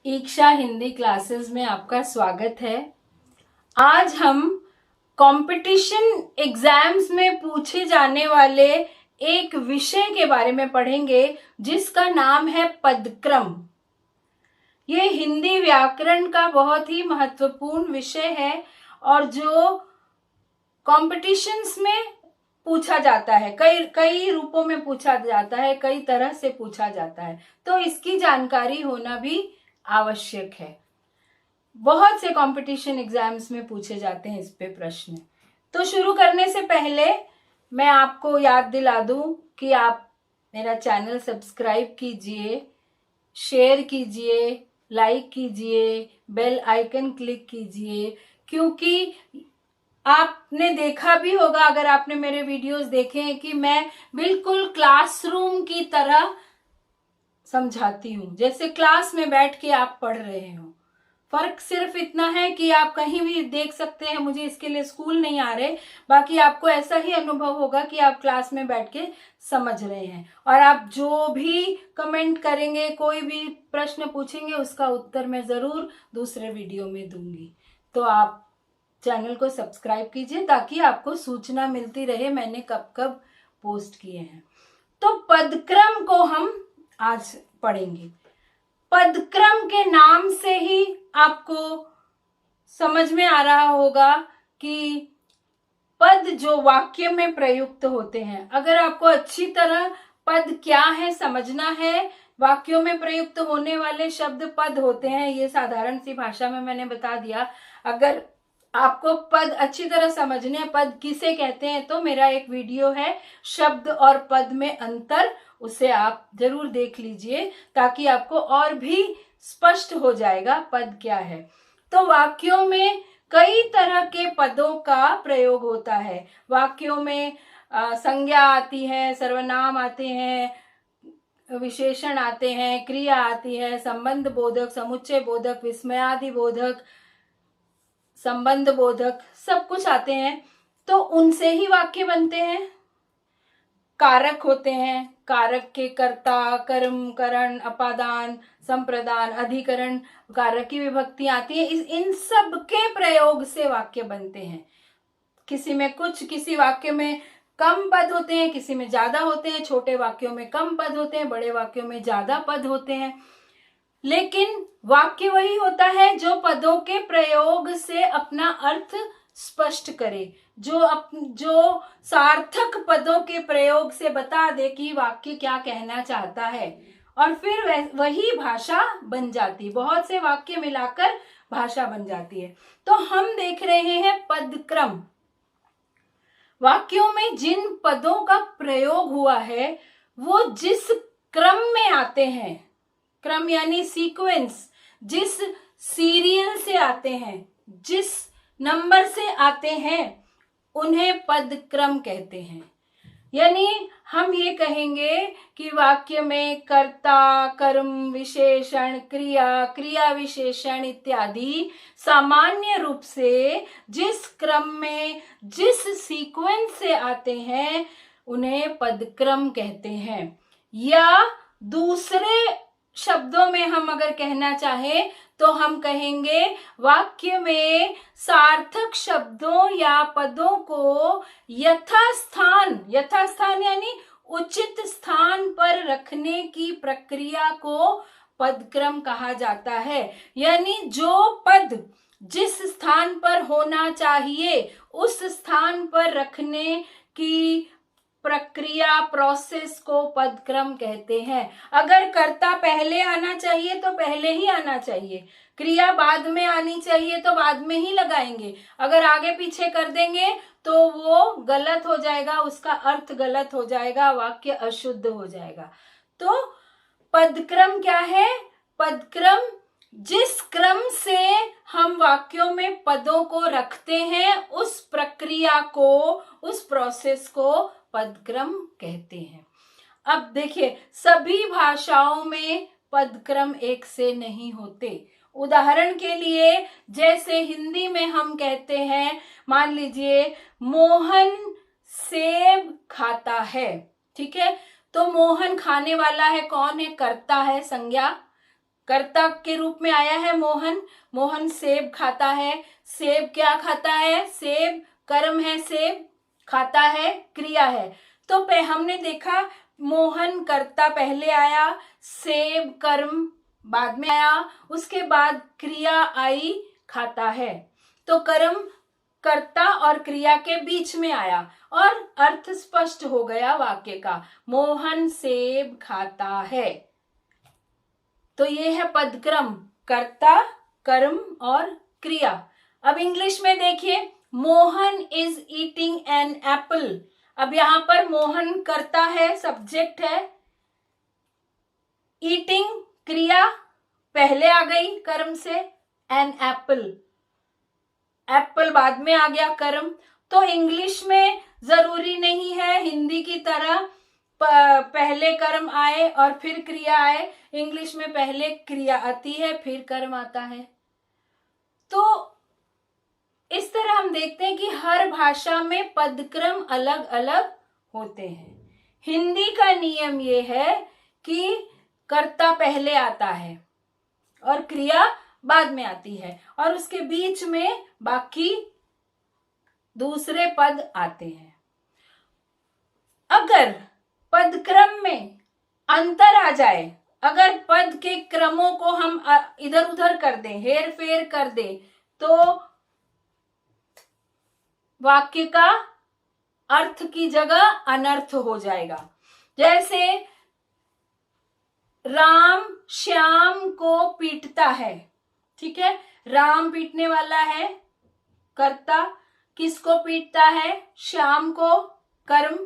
ईक्षा Hindi classes में आपका स्वागत है। आज हम कंपटीशन एग्जाम्स में पूछे जाने वाले एक विषय के बारे में पढ़ेंगे जिसका नाम है पदक्रम। ये हिंदी व्याकरण का बहुत ही महत्वपूर्ण विषय है और जो कॉम्पिटिशन्स में पूछा जाता है, कई रूपों में पूछा जाता है, कई तरह से पूछा जाता है, तो इसकी जानकारी होना भी आवश्यक है। बहुत से कंपटीशन एग्जाम्स में पूछे जाते हैं इस पे प्रश्न। तो शुरू करने से पहले मैं आपको याद दिला दूं कि आप मेरा चैनल सब्सक्राइब कीजिए, शेयर कीजिए, लाइक कीजिए, बेल आइकन क्लिक कीजिए, क्योंकि आपने देखा भी होगा, अगर आपने मेरे वीडियोस देखे हैं, कि मैं बिल्कुल क्लासरूम की तरह समझाती हूँ, जैसे क्लास में बैठ के आप पढ़ रहे हो। फर्क सिर्फ इतना है कि आप कहीं भी देख सकते हैं, मुझे इसके लिए स्कूल नहीं आ रहे, बाकी आपको ऐसा ही अनुभव होगा कि आप क्लास में बैठ के समझ रहे हैं। और आप जो भी कमेंट करेंगे, कोई भी प्रश्न पूछेंगे, उसका उत्तर मैं जरूर दूसरे वीडियो में दूंगी। तो आप चैनल को सब्सक्राइब कीजिए ताकि आपको सूचना मिलती रहे मैंने कब कब पोस्ट किए हैं। तो पदक्रम को हम आज पढ़ेंगे। पदक्रम के नाम से ही आपको समझ में आ रहा होगा कि पद जो वाक्य में प्रयुक्त होते हैं, अगर आपको अच्छी तरह पद क्या है समझना है, वाक्यों में प्रयुक्त होने वाले शब्द पद होते हैं, ये साधारण सी भाषा में मैंने बता दिया। अगर आपको पद अच्छी तरह समझने हैं, पद किसे कहते हैं, तो मेरा एक वीडियो है शब्द और पद में अंतर, उसे आप जरूर देख लीजिए ताकि आपको और भी स्पष्ट हो जाएगा पद क्या है। तो वाक्यों में कई तरह के पदों का प्रयोग होता है। वाक्यों में संज्ञा आती है, सर्वनाम आते हैं, विशेषण आते हैं, क्रिया आती है, संबंध बोधक, समुच्चय बोधक, विस्मयादि बोधक, संबंध बोधक, सब कुछ आते हैं। तो उनसे ही वाक्य बनते हैं। कारक होते हैं, कारक के कर्ता, कर्म, करण, अपादान, संप्रदान, अधिकरण, कारक की विभक्ति आती है। इन सब के प्रयोग से वाक्य बनते हैं। किसी में कुछ, किसी वाक्य में कम पद होते हैं, किसी में ज्यादा होते हैं। छोटे वाक्यों में कम पद होते हैं, बड़े वाक्यों में ज्यादा पद होते हैं। लेकिन वाक्य वही होता है जो पदों के प्रयोग से अपना अर्थ स्पष्ट करे, जो सार्थक पदों के प्रयोग से बता दे कि वाक्य क्या कहना चाहता है, और फिर वही भाषा बन जाती। बहुत से वाक्य मिलाकर भाषा बन जाती है। तो हम देख रहे हैं पदक्रम। वाक्यों में जिन पदों का प्रयोग हुआ है वो जिस क्रम में आते हैं, क्रम यानी सीक्वेंस, जिस सीरियल से आते हैं, जिस नंबर से आते हैं, उन्हें पदक्रम कहते हैं। यानी हम ये कहेंगे कि वाक्य में कर्ता, कर्म, विशेषण, क्रिया, क्रिया विशेषण इत्यादि सामान्य रूप से जिस क्रम में, जिस सीक्वेंस से आते हैं, उन्हें पदक्रम कहते हैं। या दूसरे शब्दों में हम अगर कहना चाहें तो हम कहेंगे वाक्य में सार्थक शब्दों या पदों को यथास्थान यानी उचित स्थान पर रखने की प्रक्रिया को पदक्रम कहा जाता है। यानी जो पद जिस स्थान पर होना चाहिए उस स्थान पर रखने की प्रक्रिया, प्रोसेस को पदक्रम कहते हैं। अगर कर्ता पहले आना चाहिए तो पहले ही आना चाहिए, क्रिया बाद में आनी चाहिए तो बाद में ही लगाएंगे। अगर आगे पीछे कर देंगे तो वो गलत हो जाएगा, उसका अर्थ गलत हो जाएगा, वाक्य अशुद्ध हो जाएगा। तो पदक्रम क्या है? पदक्रम जिस क्रम से हम वाक्यों में पदों को रखते हैं उस प्रक्रिया को, उस प्रोसेस को पदक्रम कहते हैं। अब देखिए, सभी भाषाओं में पदक्रम एक से नहीं होते। उदाहरण के लिए जैसे हिंदी में हम कहते हैं, मान लीजिए मोहन सेब खाता है, ठीक है, तो मोहन खाने वाला है, कौन है? कर्ता है, संज्ञा कर्ता के रूप में आया है मोहन। मोहन सेब खाता है। सेब क्या खाता है? सेब कर्म है, सेब खाता है, क्रिया है। तो हमने देखा मोहन कर्ता पहले आया, सेब कर्म बाद में आया, उसके बाद क्रिया आई खाता है। तो कर्म कर्ता और क्रिया के बीच में आया और अर्थ स्पष्ट हो गया वाक्य का, मोहन सेब खाता है। तो ये है पदक्रम, कर्ता, कर्म और क्रिया। अब इंग्लिश में देखिए, Mohan is eating an apple. अब यहां पर मोहन कर्ता है, सब्जेक्ट है, ईटिंग क्रिया पहले आ गई कर्म से, एन एप्पल, एप्पल बाद में आ गया कर्म। तो इंग्लिश में जरूरी नहीं है हिंदी की तरह पहले कर्म आए और फिर क्रिया आए। इंग्लिश में पहले क्रिया आती है फिर कर्म आता है। तो इस तरह हम देखते हैं कि हर भाषा में पदक्रम अलग अलग होते हैं। हिंदी का नियम ये है कि कर्ता पहले आता है और क्रिया बाद में आती है और उसके बीच में बाकी दूसरे पद आते हैं। अगर पदक्रम में अंतर आ जाए, अगर पद के क्रमों को हम इधर उधर कर दें, हेर फेर कर दें, तो वाक्य का अर्थ की जगह अनर्थ हो जाएगा। जैसे राम श्याम को पीटता है, ठीक है, राम पीटने वाला है कर्ता, किसको पीटता है? श्याम को, कर्म,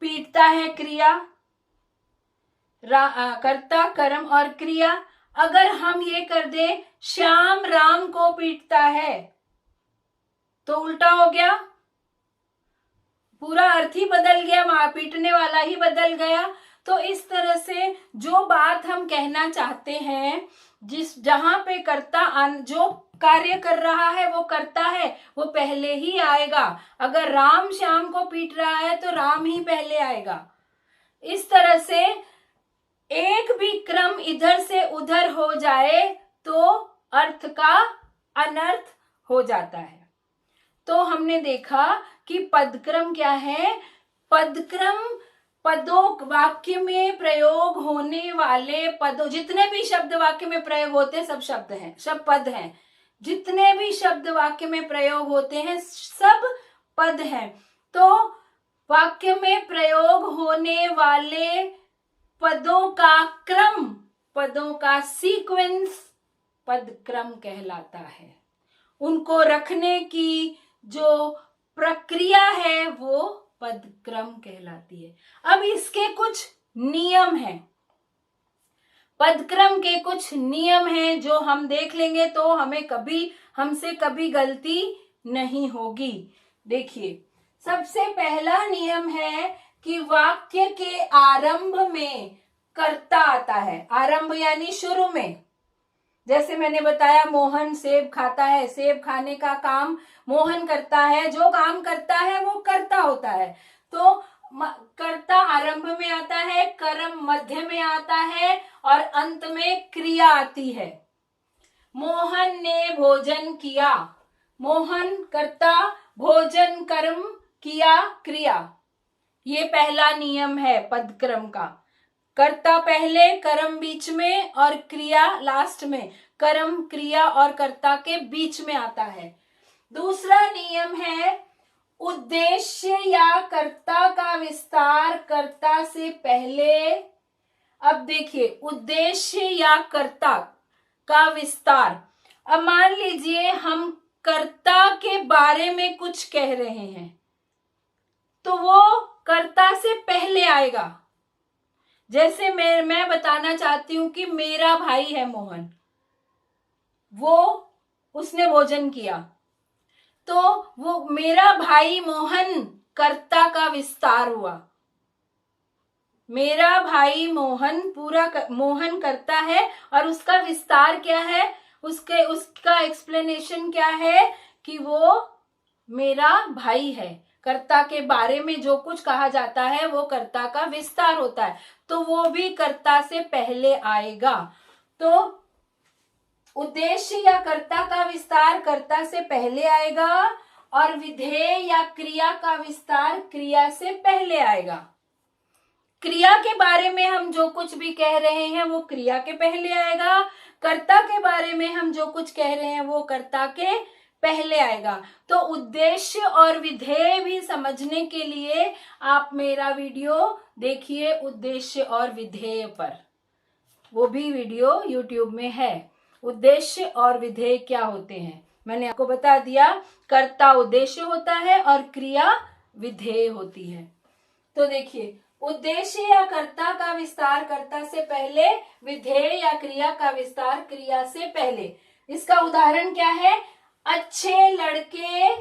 पीटता है क्रिया, कर्ता, कर्म और क्रिया। अगर हम ये कर दे श्याम राम को पीटता है, तो उल्टा हो गया, पूरा अर्थ ही बदल गया, पीटने वाला ही बदल गया। तो इस तरह से जो बात हम कहना चाहते हैं, जहां पे कर्ता जो कार्य कर रहा है वो करता है, वो पहले ही आएगा। अगर राम श्याम को पीट रहा है तो राम ही पहले आएगा। इस तरह से एक भी क्रम इधर से उधर हो जाए तो अर्थ का अनर्थ हो जाता है। तो हमने देखा कि पदक्रम क्या है। पदक्रम पदों, वाक्य में प्रयोग होने वाले पदों, जितने भी शब्द वाक्य में प्रयोग होते हैं सब शब्द हैं, सब पद हैं। जितने भी शब्द वाक्य में प्रयोग होते हैं सब पद हैं। तो वाक्य में प्रयोग होने वाले पदों का क्रम, पदों का सीक्वेंस पदक्रम कहलाता है। उनको रखने की जो प्रक्रिया है वो पदक्रम कहलाती है। अब इसके कुछ नियम हैं, पदक्रम के कुछ नियम हैं जो हम देख लेंगे तो हमसे कभी गलती नहीं होगी। देखिए, सबसे पहला नियम है कि वाक्य के आरंभ में कर्ता आता है। आरंभ यानी शुरू में। जैसे मैंने बताया मोहन सेब खाता है, सेब खाने का काम मोहन करता है, जो काम करता है वो कर्ता होता है। तो कर्ता आरंभ में आता है, कर्म मध्य में आता है और अंत में क्रिया आती है। मोहन ने भोजन किया, मोहन कर्ता, भोजन कर्म, किया क्रिया। ये पहला नियम है पदक्रम का। कर्ता पहले, कर्म बीच में और क्रिया लास्ट में। कर्म क्रिया और कर्ता के बीच में आता है। दूसरा नियम है उद्देश्य या कर्ता का विस्तार कर्ता से पहले। अब देखिए, उद्देश्य या कर्ता का विस्तार। अब मान लीजिए हम कर्ता के बारे में कुछ कह रहे हैं तो वो कर्ता से पहले आएगा। जैसे मैं बताना चाहती हूं कि मेरा भाई है मोहन, उसने भोजन किया, तो वो मेरा भाई मोहन कर्ता का विस्तार हुआ। मेरा भाई मोहन मोहन करता है और उसका विस्तार क्या है, उसका एक्सप्लेनेशन क्या है कि वो मेरा भाई है। कर्ता के बारे में जो कुछ कहा जाता है वो कर्ता का विस्तार होता है, तो वो भी कर्ता से पहले आएगा। तो उद्देश्य या कर्ता का विस्तार कर्ता से पहले आएगा और विधेय या क्रिया का विस्तार क्रिया से पहले आएगा। क्रिया के बारे में हम जो कुछ भी कह रहे हैं वो क्रिया के पहले आएगा, कर्ता के बारे में हम जो कुछ कह रहे हैं वो कर्ता के पहले आएगा। तो उद्देश्य और विधेय भी समझने के लिए आप मेरा वीडियो देखिए उद्देश्य और विधेय पर, वो भी वीडियो YouTube में है। उद्देश्य और विधेय क्या होते हैं मैंने आपको बता दिया। कर्ता उद्देश्य होता है और क्रिया विधेय होती है। तो देखिए, उद्देश्य या कर्ता का विस्तार कर्ता से पहले, विधेय या क्रिया का विस्तार क्रिया से पहले। इसका उदाहरण क्या है? अच्छे लड़के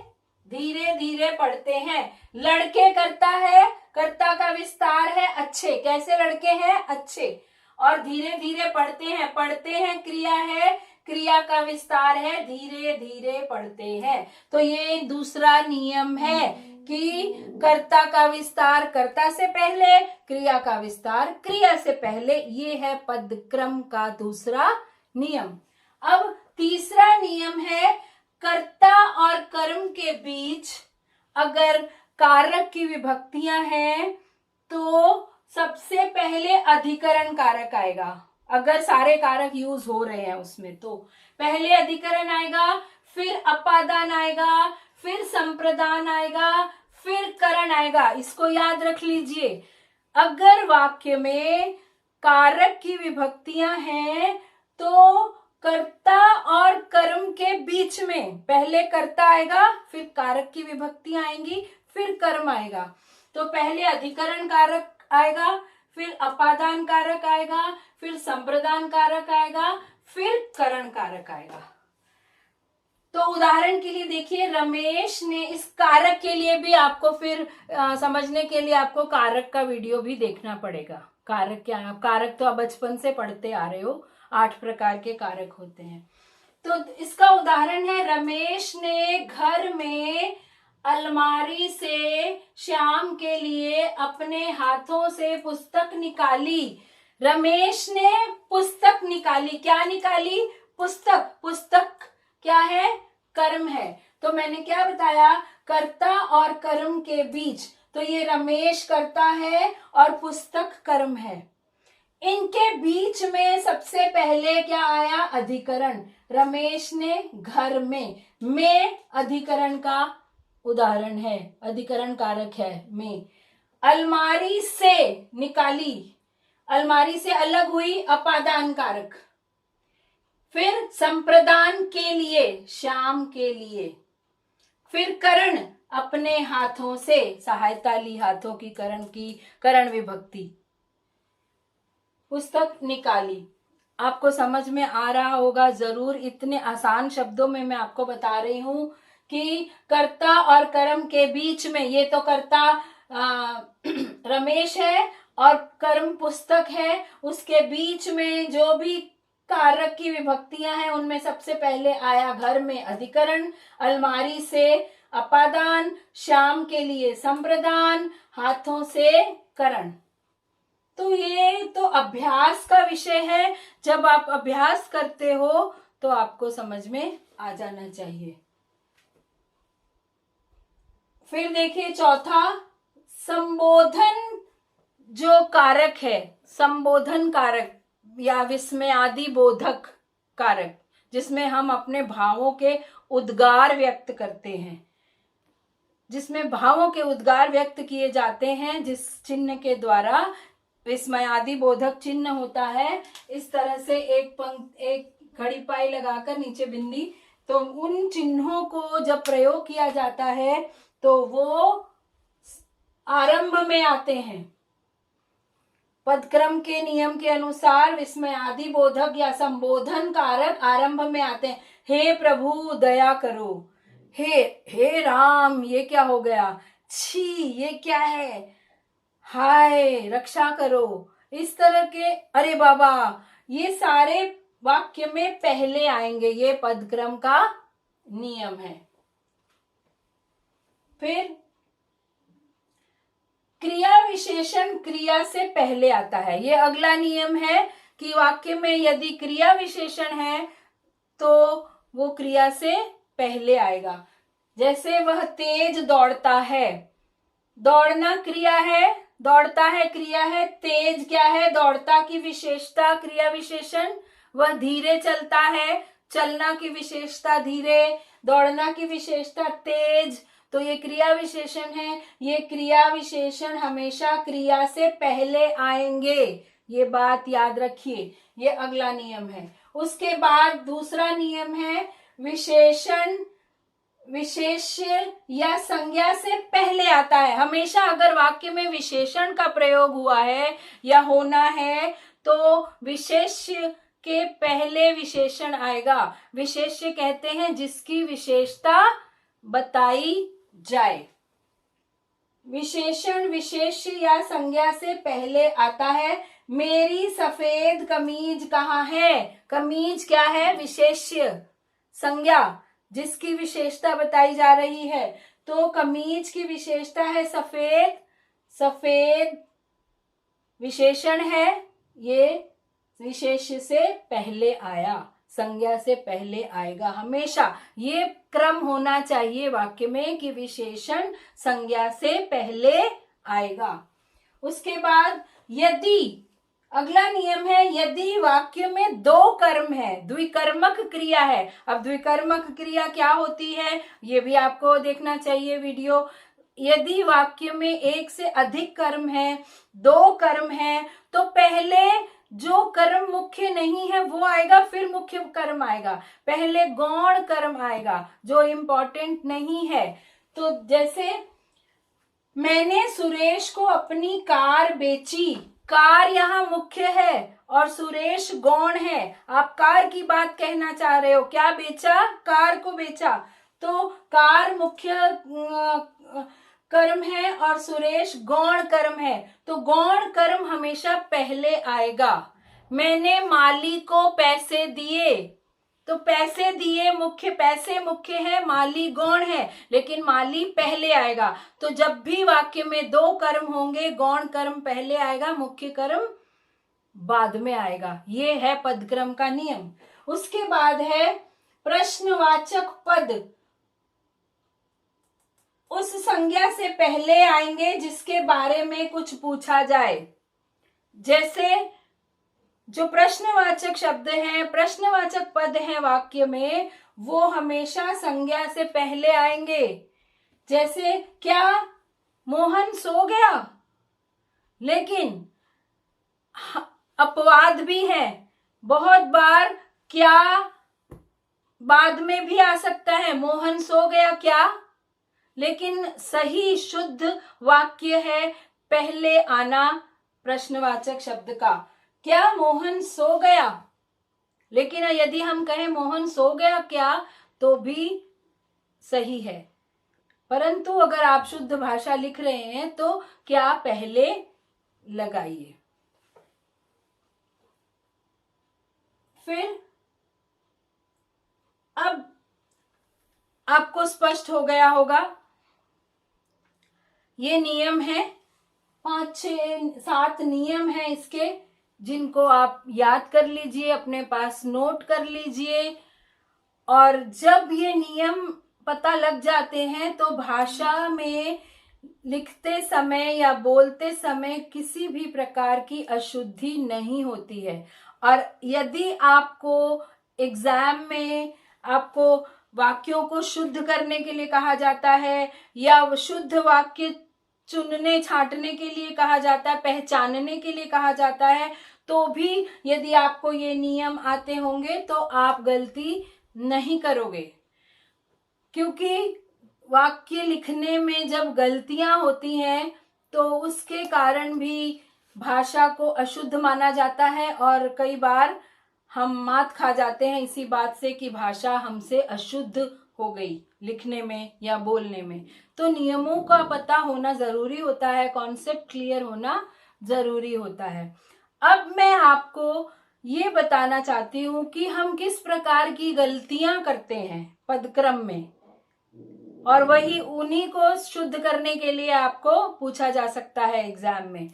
धीरे धीरे पढ़ते हैं। लड़के कर्ता है, कर्ता का विस्तार है अच्छे। कैसे लड़के हैं? अच्छे। और धीरे धीरे पढ़ते हैं, पढ़ते हैं क्रिया है, क्रिया का विस्तार है धीरे धीरे पढ़ते हैं। तो ये दूसरा नियम है कि कर्ता का विस्तार कर्ता से पहले, क्रिया का विस्तार क्रिया से पहले। ये है पदक्रम का दूसरा नियम। अब तीसरा नियम है, कर्ता और कर्म के बीच अगर कारक की विभक्तियां हैं तो सबसे पहले अधिकरण कारक आएगा। अगर सारे कारक यूज हो रहे हैं उसमें तो पहले अधिकरण आएगा, फिर अपादान आएगा, फिर संप्रदान आएगा, फिर करण आएगा। इसको याद रख लीजिए। अगर वाक्य में कारक की विभक्तियां हैं तो कर्ता और कर्म के बीच में पहले कर्ता आएगा, फिर कारक की विभक्तियां आएंगी, फिर कर्म आएगा। तो पहले अधिकरण कारक आएगा, फिर अपादान कारक आएगा, फिर संप्रदान कारक आएगा, फिर करण कारक आएगा। तो उदाहरण के लिए देखिए, रमेश ने, इस कारक के लिए भी आपको फिर समझने के लिए आपको कारक का वीडियो भी देखना पड़ेगा। कारक क्या है? कारक तो आप बचपन से पढ़ते आ रहे हो, 8 प्रकार के कारक होते हैं। तो इसका उदाहरण है, रमेश ने घर में अलमारी से श्याम के लिए अपने हाथों से पुस्तक निकाली। रमेश ने पुस्तक निकाली। क्या निकाली? पुस्तक। पुस्तक क्या है? कर्म है। तो मैंने क्या बताया? कर्ता और कर्म के बीच। तो ये रमेश कर्ता है और पुस्तक कर्म है। इनके बीच में सबसे पहले क्या आया? अधिकरण। रमेश ने घर में अधिकरण का उदाहरण है, अधिकरण कारक है में। अलमारी से निकाली, अलमारी से अलग हुई, अपादान कारक। फिर संप्रदान के लिए, श्याम के लिए। फिर करण, अपने हाथों से, सहायता ली हाथों की, करण विभक्ति। पुस्तक निकाली। आपको समझ में आ रहा होगा जरूर। इतने आसान शब्दों में मैं आपको बता रही हूं कि कर्ता और कर्म के बीच में, ये तो कर्ता रमेश है और कर्म पुस्तक है, उसके बीच में जो भी कारक की विभक्तियां हैं उनमें सबसे पहले आया घर में अधिकरण, अलमारी से अपादान, श्याम के लिए संप्रदान, हाथों से करण। तो ये तो अभ्यास का विषय है। जब आप अभ्यास करते हो तो आपको समझ में आ जाना चाहिए। फिर देखिए चौथा, संबोधन जो कारक है, संबोधन कारक या विस्मयादि बोधक कारक, जिसमें हम अपने भावों के उद्गार व्यक्त करते हैं, जिसमें भावों के उद्गार व्यक्त किए जाते हैं, जिस चिन्ह के द्वारा विस्मयादि बोधक चिन्ह होता है। इस तरह से एक खड़ी पाई लगाकर नीचे बिंदी, तो उन चिन्हों को जब प्रयोग किया जाता है तो वो आरंभ में आते हैं। पदक्रम के नियम के अनुसार विस्मयादि बोधक या संबोधन कारक आरंभ में आते हैं। हे प्रभु दया करो, हे राम ये क्या हो गया, छी ये क्या है, हाय रक्षा करो, इस तरह के, अरे बाबा, ये सारे वाक्य में पहले आएंगे। ये पदक्रम का नियम है। फिर क्रिया विशेषण क्रिया से पहले आता है। ये अगला नियम है कि वाक्य में यदि क्रिया विशेषण है तो वो क्रिया से पहले आएगा। जैसे वह तेज दौड़ता है, दौड़ना क्रिया है, दौड़ता है क्रिया है, तेज क्या है, दौड़ता की विशेषता क्रिया विशेषण। वह धीरे चलता है, चलना की विशेषता धीरे, दौड़ना की विशेषता तेज, तो ये क्रिया विशेषण है। ये क्रिया विशेषण हमेशा क्रिया से पहले आएंगे, ये बात याद रखिए। ये अगला नियम है। उसके बाद दूसरा नियम है विशेषण विशेष्य या संज्ञा से पहले आता है। हमेशा अगर वाक्य में विशेषण का प्रयोग हुआ है या होना है तो विशेष्य के पहले विशेषण आएगा। विशेष्य कहते हैं जिसकी विशेषता बताई जाए। विशेषण विशेष्य या संज्ञा से पहले आता है। मेरी सफेद कमीज कहाँ है, कमीज क्या है, विशेष्य, संज्ञा जिसकी विशेषता बताई जा रही है। तो कमीज की विशेषता है सफेद, सफेद विशेषण है, ये विशेष्य से पहले आया, संज्ञा से पहले आएगा हमेशा। ये क्रम होना चाहिए वाक्य में कि विशेषण संज्ञा से पहले आएगा। उसके बाद यदि, अगला नियम है यदि वाक्य में दो कर्म है, द्विकर्मक क्रिया है। अब द्विकर्मक क्रिया क्या होती है ये भी आपको देखना चाहिए वीडियो। यदि वाक्य में एक से अधिक कर्म है, दो कर्म है, तो पहले जो कर्म मुख्य नहीं है वो आएगा, फिर मुख्य कर्म आएगा। पहले गौण कर्म आएगा जो इम्पोर्टेंट नहीं है। तो जैसे मैंने सुरेश को अपनी कार बेची, कार यहाँ मुख्य है और सुरेश गौण है। आप कार की बात कहना चाह रहे हो, क्या बेचा, कार को बेचा, तो कार मुख्य कर्म है और सुरेश गौण कर्म है, तो गौण कर्म हमेशा पहले आएगा। मैंने माली को पैसे दिए, तो पैसे दिए मुख्य, पैसे मुख्य है, माली गौण है, लेकिन माली पहले आएगा। तो जब भी वाक्य में दो कर्म होंगे गौण कर्म पहले आएगा, मुख्य कर्म बाद में आएगा। ये है पदक्रम का नियम। उसके बाद है प्रश्नवाचक पद, उस संज्ञा से पहले आएंगे जिसके बारे में कुछ पूछा जाए। जैसे जो प्रश्नवाचक शब्द हैं, प्रश्नवाचक पद हैं वाक्य में, वो हमेशा संज्ञा से पहले आएंगे। जैसे क्या मोहन सो गया, लेकिन अपवाद भी है, बहुत बार क्या बाद में भी आ सकता है, मोहन सो गया क्या, लेकिन सही शुद्ध वाक्य है पहले आना प्रश्नवाचक शब्द का। क्या मोहन सो गया, लेकिन यदि हम कहें मोहन सो गया क्या तो भी सही है, परंतु अगर आप शुद्ध भाषा लिख रहे हैं तो क्या पहले लगाइए। फिर अब आपको स्पष्ट हो गया होगा, ये नियम है, 5, 6, 7 नियम है इसके, जिनको आप याद कर लीजिए, अपने पास नोट कर लीजिए। और जब ये नियम पता लग जाते हैं तो भाषा में लिखते समय या बोलते समय किसी भी प्रकार की अशुद्धि नहीं होती है। और यदि आपको एग्जाम में आपको वाक्यों को शुद्ध करने के लिए कहा जाता है या शुद्ध वाक्य चुनने छांटने के लिए कहा जाता है, पहचानने के लिए कहा जाता है, तो भी यदि आपको ये नियम आते होंगे तो आप गलती नहीं करोगे। क्योंकि वाक्य लिखने में जब गलतियां होती हैं तो उसके कारण भी भाषा को अशुद्ध माना जाता है और कई बार हम मात खा जाते हैं इसी बात से कि भाषा हमसे अशुद्ध हो गई लिखने में या बोलने में। तो नियमों का पता होना जरूरी होता है, कॉन्सेप्ट क्लियर होना जरूरी होता है। अब मैं आपको ये बताना चाहती हूँ कि हम किस प्रकार की गलतियां करते हैं पदक्रम में, और वही उन्हीं को शुद्ध करने के लिए आपको पूछा जा सकता है एग्जाम में।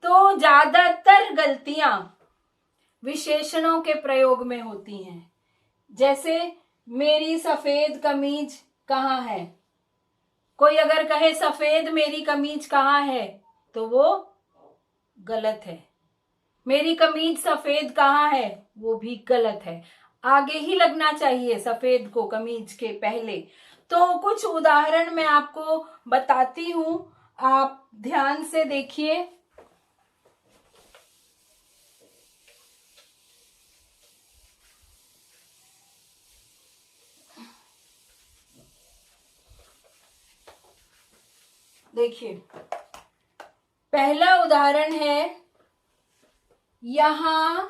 तो ज्यादातर गलतियां विशेषणों के प्रयोग में होती हैं। जैसे मेरी सफेद कमीज कहाँ है, कोई अगर कहे सफेद मेरी कमीज कहाँ है तो वो गलत है। मेरी कमीज सफेद कहाँ है वो भी गलत है, आगे ही लगना चाहिए सफेद को कमीज के पहले। तो कुछ उदाहरण मैं आपको बताती हूं, आप ध्यान से देखिए। देखिए, पहला उदाहरण है, यहां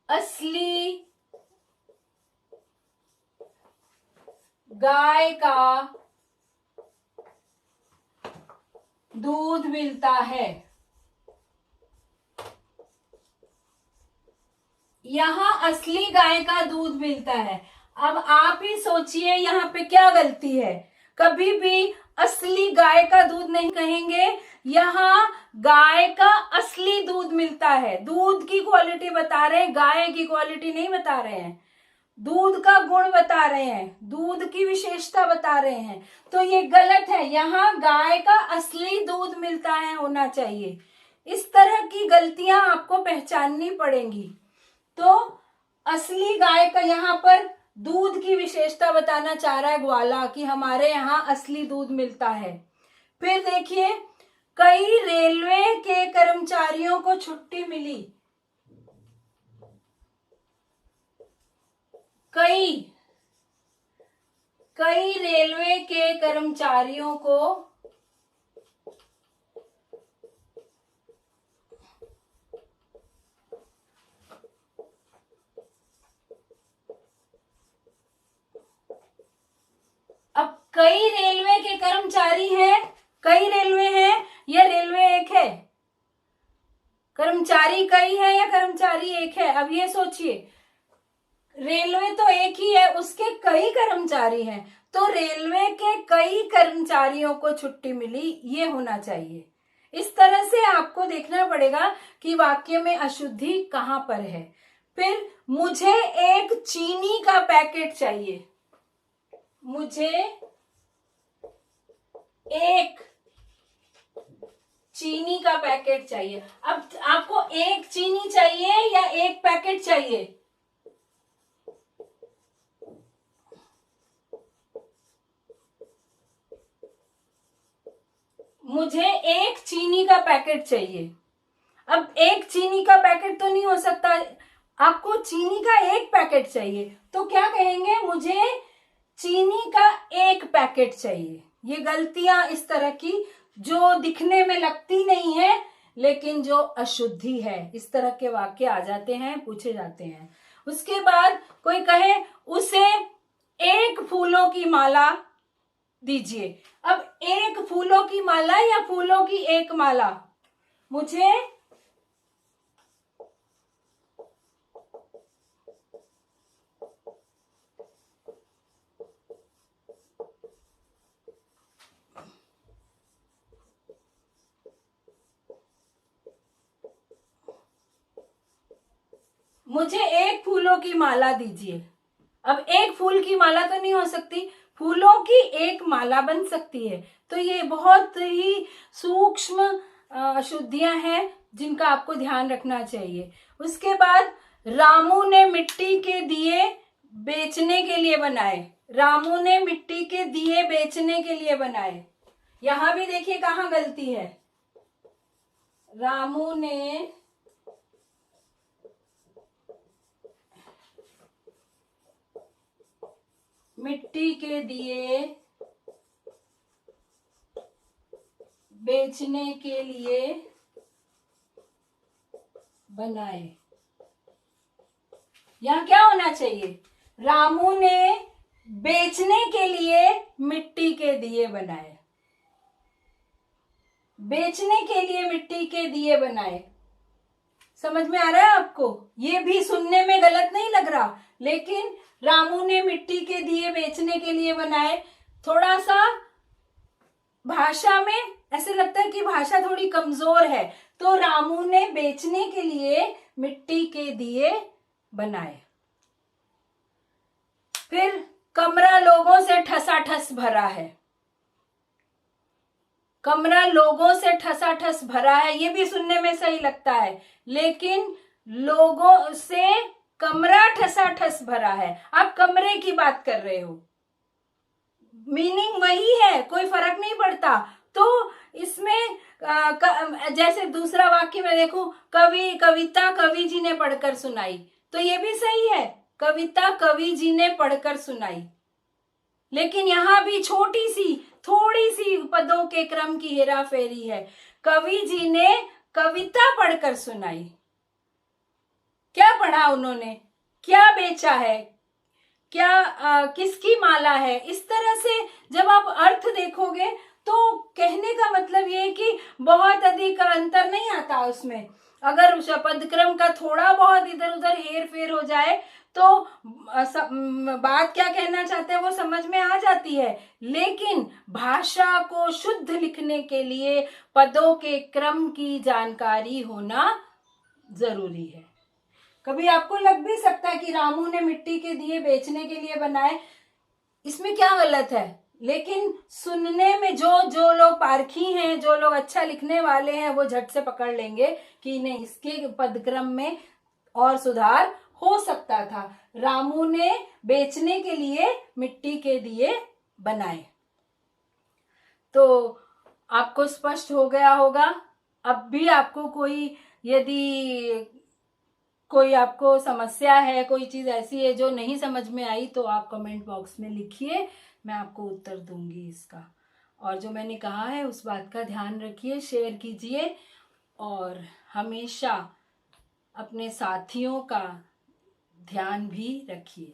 असली गाय का दूध मिलता है। यहां असली गाय का दूध मिलता है। अब आप ही सोचिए यहाँ पे क्या गलती है। कभी भी असली गाय का दूध नहीं कहेंगे, यहाँ गाय का असली दूध मिलता है। दूध की क्वालिटी बता रहे हैं, गाय की क्वालिटी नहीं बता रहे हैं। दूध का गुण बता रहे हैं, दूध की विशेषता बता रहे हैं, तो ये गलत है। यहाँ गाय का असली दूध मिलता है होना चाहिए। इस तरह की गलतियां आपको पहचाननी पड़ेंगी। तो असली गाय का, यहाँ पर दूध की विशेषता बताना चाह रहा है ग्वाला कि हमारे यहाँ असली दूध मिलता है। फिर देखिए, कई रेलवे के कर्मचारियों को छुट्टी मिली। कई रेलवे के कर्मचारियों को अब कई रेलवे के कर्मचारी हैं, कई रेलवे हैं या रेलवे एक है? कर्मचारी कई है या कर्मचारी एक है? अब ये सोचिए, रेलवे तो एक ही है, उसके कई कर्मचारी हैं, तो रेलवे के कई कर्मचारियों को छुट्टी मिली, ये होना चाहिए। इस तरह से आपको देखना पड़ेगा कि वाक्य में अशुद्धि कहां पर है। फिर मुझे एक चीनी का पैकेट चाहिए। मुझे एक चीनी का पैकेट चाहिए। अब आपको एक चीनी चाहिए या एक पैकेट चाहिए? मुझे एक चीनी का पैकेट चाहिए। अब एक चीनी का पैकेट तो नहीं हो सकता, आपको चीनी का एक पैकेट चाहिए, तो क्या कहेंगे? मुझे चीनी का एक पैकेट चाहिए। ये गलतियां इस तरह की जो दिखने में लगती नहीं है लेकिन जो अशुद्धि है, इस तरह के वाक्य आ जाते हैं, पूछे जाते हैं। उसके बाद कोई कहे उसे एक फूलों की माला दीजिए। अब एक फूलों की माला या फूलों की एक माला? मुझे एक फूलों की माला दीजिए। अब एक फूल की माला तो नहीं हो सकती, फूलों की एक माला बन सकती है। तो ये बहुत ही सूक्ष्म अशुद्धियां हैं जिनका आपको ध्यान रखना चाहिए। उसके बाद रामू ने मिट्टी के दिए बेचने के लिए बनाए। रामू ने मिट्टी के दिए बेचने के लिए बनाए। यहां भी देखिए कहां गलती है। रामू ने मिट्टी के दिए बेचने के लिए बनाए। यहां क्या होना चाहिए? रामू ने बेचने के लिए मिट्टी के दिए बनाए। बेचने के लिए मिट्टी के दिए बनाए। समझ में आ रहा है आपको? ये भी सुनने में गलत नहीं लग रहा, लेकिन रामू ने मिट्टी के दिए बेचने के लिए बनाए। थोड़ा सा भाषा में ऐसे लगता है कि भाषा थोड़ी कमजोर है, तो रामू ने बेचने के लिए मिट्टी के दिए बनाए। फिर कमरा लोगों से ठसाठस भरा है। कमरा लोगों से ठसाठस भरा है, ये भी सुनने में सही लगता है, लेकिन लोगों से कमरा ठसाठस भरा है। आप कमरे की बात कर रहे हो, मीनिंग वही है, कोई फर्क नहीं पड़ता। तो इसमें जैसे दूसरा वाक्य में देखूं, कविता कवि जी ने पढ़कर सुनाई, तो ये भी सही है, कविता कवि जी ने पढ़कर सुनाई। लेकिन यहां भी थोड़ी सी पदों के क्रम की हेरा फेरी है। कवि जी ने कविता पढ़कर सुनाई। क्या पढ़ा उन्होंने, क्या बेचा है, क्या किसकी माला है, इस तरह से जब आप अर्थ देखोगे तो कहने का मतलब ये है कि बहुत अधिक अंतर नहीं आता उसमें। अगर पदक्रम का थोड़ा बहुत इधर उधर हेर फेर हो जाए तो बात क्या कहना चाहते हैं वो समझ में आ जाती है, लेकिन भाषा को शुद्ध लिखने के लिए पदों के क्रम की जानकारी होना जरूरी है। कभी आपको लग भी सकता है कि रामू ने मिट्टी के दिए बेचने के लिए बनाए, इसमें क्या गलत है, लेकिन सुनने में जो लोग पारखी हैं, जो लोग अच्छा लिखने वाले हैं, वो झट से पकड़ लेंगे कि नहीं, इसके पदक्रम में और सुधार हो सकता था। रामू ने बेचने के लिए मिट्टी के दिए बनाए। तो आपको स्पष्ट हो गया होगा। अब भी आपको यदि कोई आपको समस्या है, कोई चीज ऐसी है जो नहीं समझ में आई, तो आप कमेंट बॉक्स में लिखिए, मैं आपको उत्तर दूंगी इसका। और जो मैंने कहा है उस बात का ध्यान रखिए, शेयर कीजिए और हमेशा अपने साथियों का ध्यान भी रखिए।